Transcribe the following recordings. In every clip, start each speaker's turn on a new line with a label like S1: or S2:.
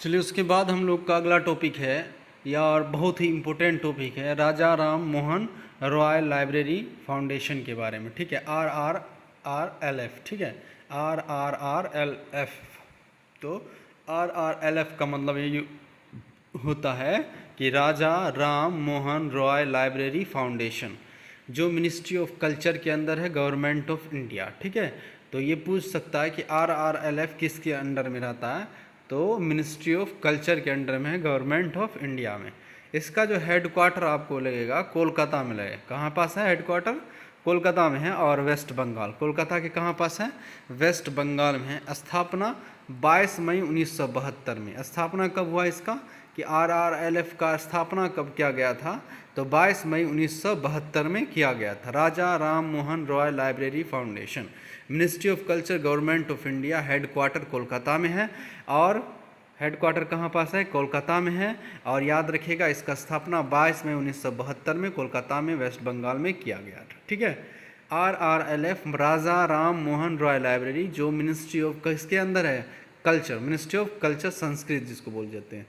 S1: चलिए उसके बाद हम लोग का अगला टॉपिक है यार, बहुत ही इम्पोर्टेंट टॉपिक है, राजा राम मोहन रॉय लाइब्रेरी फाउंडेशन के बारे में। ठीक है, RRRLF। ठीक है, RRRLF। तो RRLF का मतलब ये होता है कि राजा राम मोहन रॉय लाइब्रेरी फाउंडेशन, जो मिनिस्ट्री ऑफ कल्चर के अंदर है, गवर्नमेंट ऑफ इंडिया। ठीक है, तो ये पूछ सकता है कि RRLF किसके अंडर में रहता है, तो मिनिस्ट्री ऑफ कल्चर के अंडर में है, गवर्नमेंट ऑफ इंडिया में। इसका जो हेड क्वार्टर आपको लगेगा कोलकाता में लगेगा। कहाँ पास है हेड क्वार्टर? कोलकाता में है। और वेस्ट बंगाल, कोलकाता के कहाँ पास है? वेस्ट बंगाल में है। स्थापना 22 मई 1972 में। स्थापना कब हुआ इसका, कि RRLF का स्थापना कब किया गया था, तो 22 मई 1972 में किया गया था। Raja Ram Mohan Roy library foundation, ministry of culture, government of India, headquarter Kolkata में है। और हेड क्वार्टर कहाँ पास है? कोलकाता में है। और याद रखिएगा इसका स्थापना 22 मई 1972 में कोलकाता में, वेस्ट बंगाल में किया गया था। ठीक है, RRLF राजा राम मोहन रॉय लाइब्रेरी, जो मिनिस्ट्री ऑफ किसके अंदर है? कल्चर, मिनिस्ट्री ऑफ कल्चर, संस्कृत जिसको बोल जाते हैं।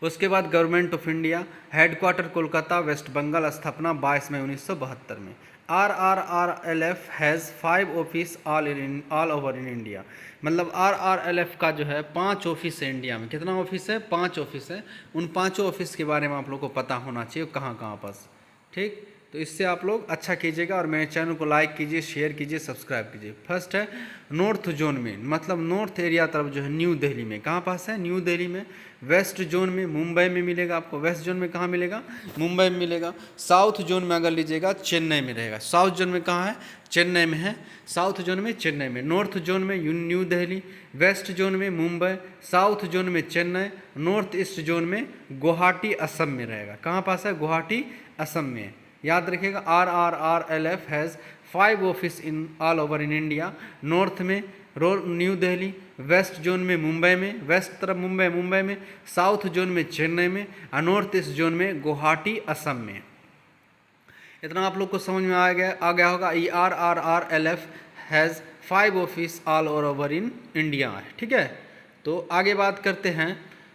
S1: उसके बाद government of India, headquarter Kolkata, West Bengal, स्थापना 22 मई 1972 में। RRRLF has 5 office all over in India. मतलब RRLF का जो है 5 ऑफिस है इंडिया में। कितना ऑफिस है? 5 ऑफिस है। उन 5 ऑफिस के बारे में आप लोग को पता होना चाहिए कहाँ कहाँ पास। ठीक, तो इससे आप लोग अच्छा कीजिएगा और मेरे चैनल को लाइक कीजिए, शेयर कीजिए, सब्सक्राइब कीजिए। फर्स्ट है नॉर्थ जोन में, मतलब नॉर्थ एरिया तरफ जो है न्यू दिल्ली में। कहाँ पास है? न्यू दिल्ली में। वेस्ट जोन में मुंबई में मिलेगा आपको। वेस्ट जोन में कहाँ मिलेगा? मुंबई में मिलेगा। साउथ जोन में अगर लीजिएगा चेन्नई में रहेगा। साउथ जोन में कहाँ है? चेन्नई में है। साउथ जोन में चेन्नई में। नॉर्थ जोन में न्यू दिल्ली, वेस्ट जोन में मुंबई, साउथ जोन में चेन्नई, नॉर्थ ईस्ट जोन में गुवाहाटी असम में रहेगा। कहाँ पास है? गुवाहाटी असम में। याद रखिएगा RRRLF has 5 office in all over in India. North में न्यू दिल्ली, वेस्ट जोन में मुंबई में, वेस्ट तरफ मुंबई में, साउथ जोन में चेन्नई में, और नॉर्थ ईस्ट जोन में गुवाहाटी असम में। इतना आप लोग को समझ में आ गया होगा। RRRLF has 5 office all over in India है। ठीक है, तो आगे बात करते हैं।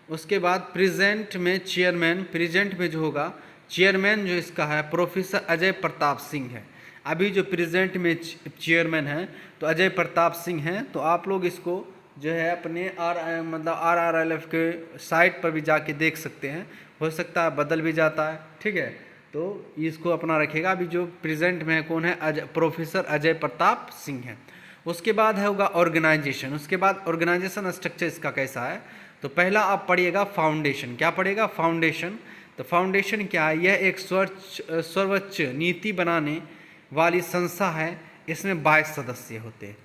S1: उसके बाद प्रेजेंट में चेयरमैन, प्रेजेंट में जो होगा चेयरमैन जो इसका है प्रोफेसर अजय प्रताप सिंह है। अभी जो प्रेजेंट में चेयरमैन है तो अजय प्रताप सिंह हैं। तो आप लोग इसको जो है अपने RRLF के साइट पर भी जाके देख सकते हैं। हो सकता है बदल भी जाता है। ठीक है, तो इसको अपना रखिएगा। अभी जो प्रेजेंट में है कौन है? प्रोफेसर अजय प्रताप सिंह है। उसके बाद है होगा ऑर्गेनाइजेशन। उसके बाद ऑर्गेनाइजेशन स्ट्रक्चर इसका कैसा है, तो पहला आप पढ़िएगा फाउंडेशन। क्या पढ़िएगा? फाउंडेशन। तो फाउंडेशन क्या है? यह एक सर्वोच्च नीति बनाने वाली संस्था है। इसमें 22 सदस्य होते हैं।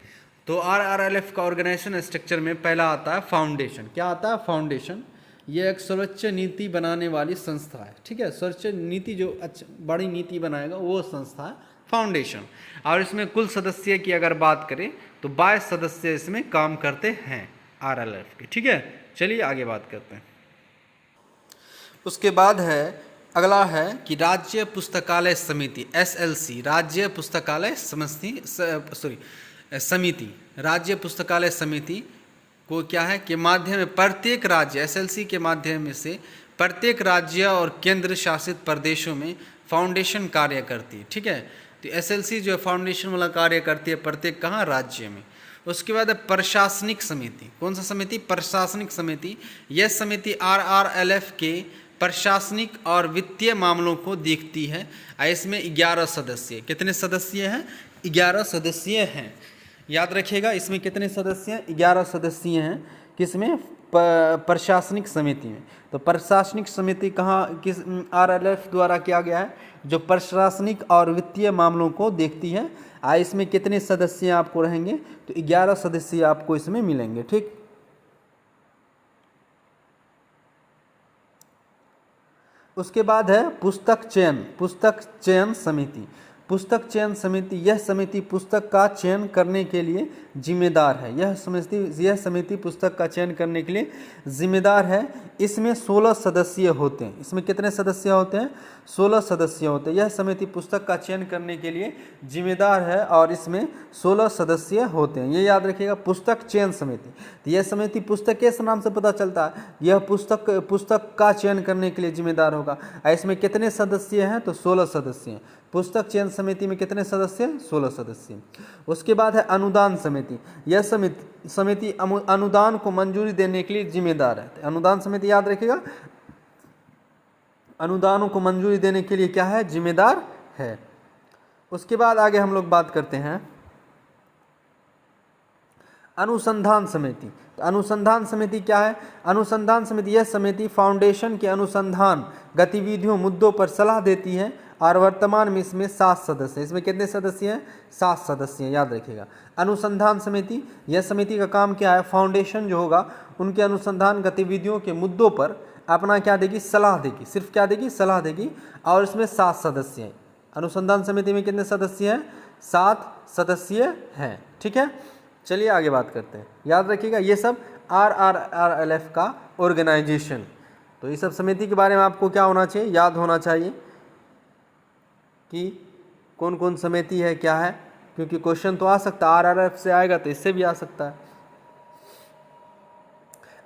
S1: तो RRLF का ऑर्गेनाइजेशन स्ट्रक्चर में पहला आता है फाउंडेशन। क्या आता है? फाउंडेशन। यह एक सर्वोच्च नीति बनाने वाली संस्था है। ठीक है, सर्वोच्च नीति जो बड़ी नीति बनाएगा वो संस्था है फाउंडेशन। और इसमें कुल सदस्य की अगर बात करें तो 22 सदस्य इसमें काम करते हैं RRLF के। ठीक है, चलिए आगे बात करते हैं। उसके बाद है अगला है कि राज्य पुस्तकालय समिति, SLC, राज्य पुस्तकालय समिति, राज्य पुस्तकालय समिति को क्या है कि माध्यम में प्रत्येक राज्य, SLC के माध्यम से प्रत्येक राज्य और केंद्र शासित प्रदेशों में फाउंडेशन कार्य करती है। ठीक है, तो SLC जो फाउंडेशन वाला कार्य करती है प्रत्येक कहाँ? राज्य में। उसके बाद प्रशासनिक समिति। कौन सा समिति? प्रशासनिक समिति। यह समिति RRLF के प्रशासनिक और वित्तीय मामलों को देखती है। इसमें 11 सदस्य। कितने सदस्य हैं? 11 सदस्य हैं। याद रखिएगा इसमें कितने सदस्य हैं? 11 सदस्य हैं। किसमें? प्रशासनिक समिति में। तो प्रशासनिक समिति कहाँ किस RRLF द्वारा किया गया है? जो प्रशासनिक और वित्तीय मामलों को देखती है। इसमें कितने सदस्य आपको रहेंगे? तो 11 सदस्य आपको इसमें मिलेंगे। ठीक, उसके बाद है पुस्तक चयन समिति। पुस्तक चयन समिति, यह समिति पुस्तक का चयन करने के लिए जिम्मेदार है। यह समिति पुस्तक का चयन करने के लिए जिम्मेदार है। इसमें 16 सदस्य होते हैं। इसमें कितने सदस्य होते हैं? 16 सदस्य होते हैं। यह समिति पुस्तक का चयन करने के लिए जिम्मेदार है और इसमें 16 सदस्य होते हैं। ये याद रखिएगा, पुस्तक चयन समिति। तो यह समिति पुस्तक के नाम से पता चलता है, यह पुस्तक का चयन करने के लिए जिम्मेदार होगा। इसमें कितने सदस्य हैं? तो 16 सदस्य हैं। पुस्तक चयन समिति में कितने सदस्य हैं? 16 सदस्य। उसके बाद है अनुदान समिति। यह समिति अनुदान को मंजूरी देने के लिए जिम्मेदार है। अनुदान समिति याद रखिएगा, अनुदानों को मंजूरी देने के लिए क्या है? जिम्मेदार है। उसके बाद आगे हम लोग बात करते हैं अनुसंधान समिति। तो अनुसंधान समिति क्या है? अनुसंधान समिति, यह समिति फाउंडेशन के अनुसंधान गतिविधियों मुद्दों पर सलाह देती है और वर्तमान में इसमें 7 सदस्य हैं। इसमें कितने सदस्य हैं? 7 सदस्य हैं, याद रखिएगा। अनुसंधान समिति, यह समिति का काम क्या है? फाउंडेशन जो होगा उनके अनुसंधान गतिविधियों के मुद्दों पर अपना क्या देगी? सलाह देगी। सिर्फ क्या देगी? सलाह देगी। और इसमें 7 सदस्य हैं। अनुसंधान समिति में कितने सदस्य हैं? 7 सदस्य हैं। ठीक है, चलिए आगे बात करते हैं। याद रखिएगा, ये सब RRRLF का ऑर्गेनाइजेशन। तो ये सब समिति के बारे में आपको क्या होना चाहिए? याद होना चाहिए कि कौन कौन समिति है, क्या है, क्योंकि क्वेश्चन तो आ सकता है, RRF से आएगा तो इससे भी आ सकता है।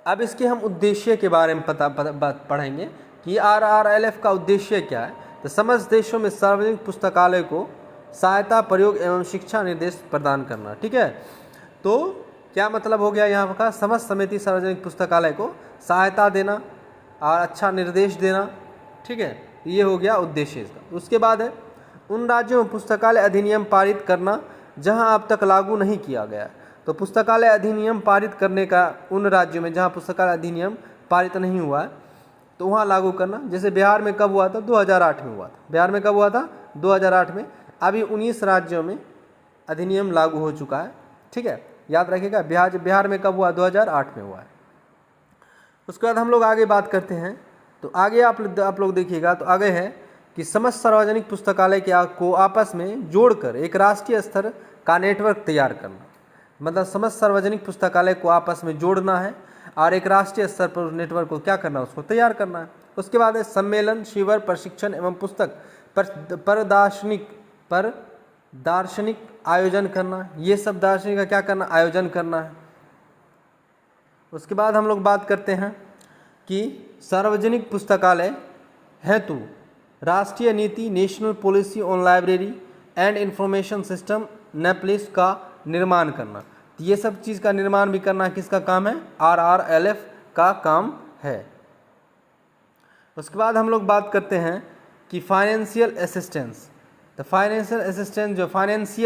S1: अब इसके हम उद्देश्य के बारे में पढ़ेंगे कि RRLF का उद्देश्य क्या है। तो समस्त देशों में सार्वजनिक पुस्तकालय को सहायता, प्रयोग एवं शिक्षा निर्देश प्रदान करना। ठीक है, तो क्या मतलब हो गया यहाँ का? समस्त समिति सार्वजनिक पुस्तकालय को सहायता देना और अच्छा निर्देश देना। ठीक है, ये हो गया उद्देश्य इसका। उसके बाद है उन राज्यों में पुस्तकालय अधिनियम पारित करना जहाँ अब तक लागू नहीं किया गया। तो पुस्तकालय अधिनियम पारित करने का उन राज्यों में जहाँ पुस्तकालय अधिनियम पारित नहीं हुआ है तो वहाँ लागू करना। जैसे बिहार में कब हुआ था? 2008 में हुआ था। बिहार में कब हुआ था? 2008 में। अभी 19 राज्यों में अधिनियम लागू हो चुका है। ठीक है, याद रखिएगा, बिहार में कब हुआ? 2008 में हुआ है। उसके बाद हम लोग आगे बात करते हैं। तो आगे आप लोग देखिएगा, तो आगे है कि समस्त सार्वजनिक पुस्तकालय को आपस में जोड़कर एक राष्ट्रीय स्तर का नेटवर्क तैयार करना। मतलब समस्त सार्वजनिक पुस्तकालय को आपस में जोड़ना है और एक राष्ट्रीय स्तर पर उस नेटवर्क को क्या करना है? उसको तैयार करना है। उसके बाद है सम्मेलन, शिविर, प्रशिक्षण एवं पुस्तक पर दार्शनिक आयोजन करना। ये सब दार्शनिक का क्या करना? आयोजन करना है। उसके बाद हम लोग बात करते हैं कि सार्वजनिक पुस्तकालय हेतु राष्ट्रीय नीति, national policy on library and information system नेप्लिस का निर्माण करना। तो ये सब चीज़ का निर्माण भी करना किसका काम है? RRLF का काम है। उसके बाद हम लोग बात करते हैं कि फाइनेंशियल असिस्टेंस। तो फाइनेंशियल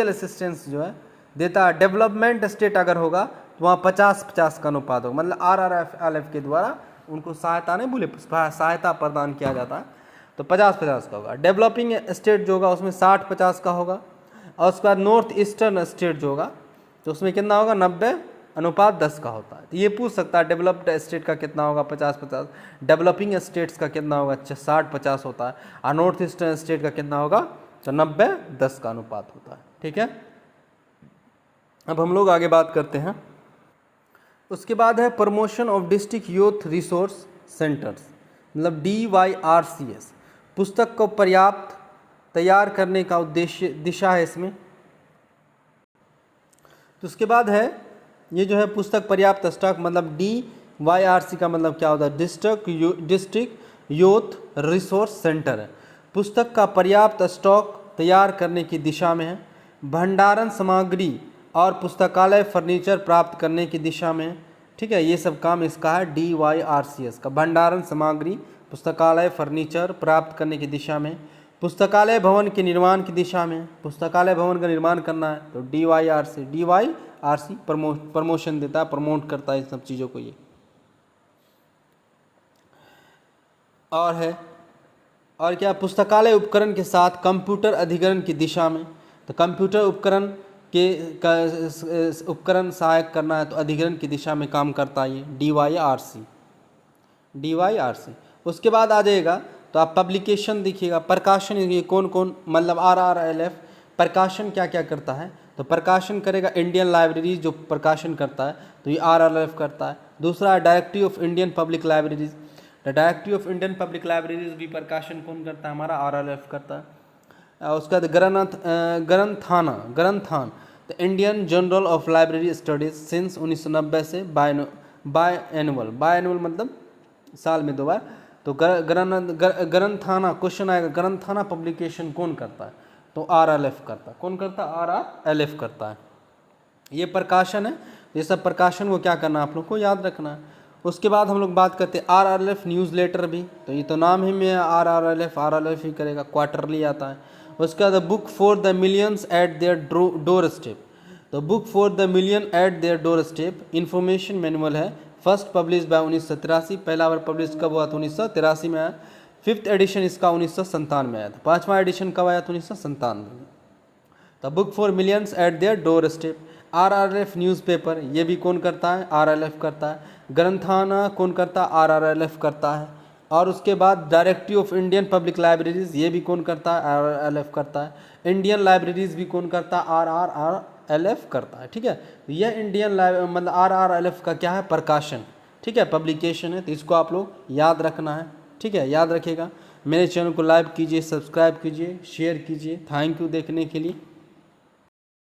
S1: असिस्टेंस जो है देता है डेवलपमेंट स्टेट अगर होगा तो वहाँ 50-50 का अनुपात होगा। मतलब RRLF के द्वारा उनको सहायता नहीं बोले, सहायता प्रदान किया जाता है, तो 50-50 का होगा। डेवलपिंग स्टेट जो होगा उसमें 60-50 का होगा। और उसके बाद नॉर्थ ईस्टर्न स्टेट जो होगा तो उसमें कितना होगा? 90:10 का होता है। तो ये पूछ सकता है डेवलप्ड स्टेट का कितना होगा? 50-50। डेवलपिंग स्टेट्स का कितना होगा? 60-50 होता है। और नॉर्थ ईस्टर्न स्टेट का कितना होगा? तो 90:10 का अनुपात होता है। ठीक है, अब हम लोग आगे बात करते हैं। उसके बाद है promotion of district youth resource centres, मतलब DYRCS। पुस्तक को पर्याप्त तैयार करने का उद्देश्य दिशा है इसमें। तो उसके बाद है ये जो है पुस्तक पर्याप्त स्टॉक, मतलब DYRC का मतलब क्या होता है? डिस्ट्रिक्ट यूथ रिसोर्स सेंटर है। पुस्तक का पर्याप्त स्टॉक तैयार करने की दिशा में है। भंडारण सामग्री और पुस्तकालय फर्नीचर प्राप्त करने की दिशा में है। ठीक है, ये सब काम इसका है DYRCS का। भंडारण सामग्री, पुस्तकालय फर्नीचर प्राप्त करने की दिशा में। पुस्तकालय भवन के निर्माण की दिशा में, पुस्तकालय भवन का निर्माण करना है तो DYRC प्रमोशन देता है, प्रमोट करता है इन सब चीज़ों को ये। और है और क्या? पुस्तकालय उपकरण के साथ कंप्यूटर अधिग्रहण की दिशा में। तो कंप्यूटर उपकरण उपकरण सहायक करना है तो अधिग्रहण की दिशा में काम करता है ये DYRC। उसके बाद आ जाएगा तो आप पब्लिकेशन देखिएगा, प्रकाशन ये कौन कौन, मतलब RRLF प्रकाशन क्या क्या करता है, तो प्रकाशन करेगा इंडियन लाइब्रेरीज जो प्रकाशन करता है, तो ये RRLF करता है। दूसरा है directory of Indian public libraries, the directory of Indian public libraries भी प्रकाशन कौन करता है, हमारा RRLF करता है। उसका ग्रंथान the Indian journal of library studies since 1990 से बाय एनुअल मतलब साल में 2 बार। तो ग्रंथाना क्वेश्चन आएगा, ग्रंथाना पब्लिकेशन कौन करता है, तो RRLF करता है। कौन करता है, RRLF करता है। ये प्रकाशन है, ये सब प्रकाशन को क्या करना है आप लोग को याद रखना है। उसके बाद हम लोग बात करते हैं RRLF न्यूज़लेटर भी, तो ये तो नाम ही में RRLF ही करेगा, क्वार्टरली आता है। उसके बाद book for the millions at their doorstep, तो book for the million at their doorstep information manual है, फर्स्ट पब्लिश बाय 1983, पहला बार पब्लिश कब हुआ था, 1983 में आया। 5th एडिशन इसका 1997 में आया था, 5वां एडिशन कब आया था, 1997 में। The book for millions at their door step, RRLF newspaper, ये भी कौन करता है, RRLF करता है। ग्रंथाना कौन करता है, RRLF करता है। और उसके बाद directory of Indian public libraries, ये भी कौन करता है, RRLF करता है। इंडियन लाइब्रेरीज भी कौन करता है, RRLF करता है। ठीक है, यह इंडियन मतलब RRLF का क्या है, प्रकाशन, ठीक है, पब्लिकेशन है। तो इसको आप लोग याद रखना है, ठीक है, याद रखिएगा। मेरे चैनल को लाइक कीजिए, सब्सक्राइब कीजिए, शेयर कीजिए। थैंक यू देखने के लिए।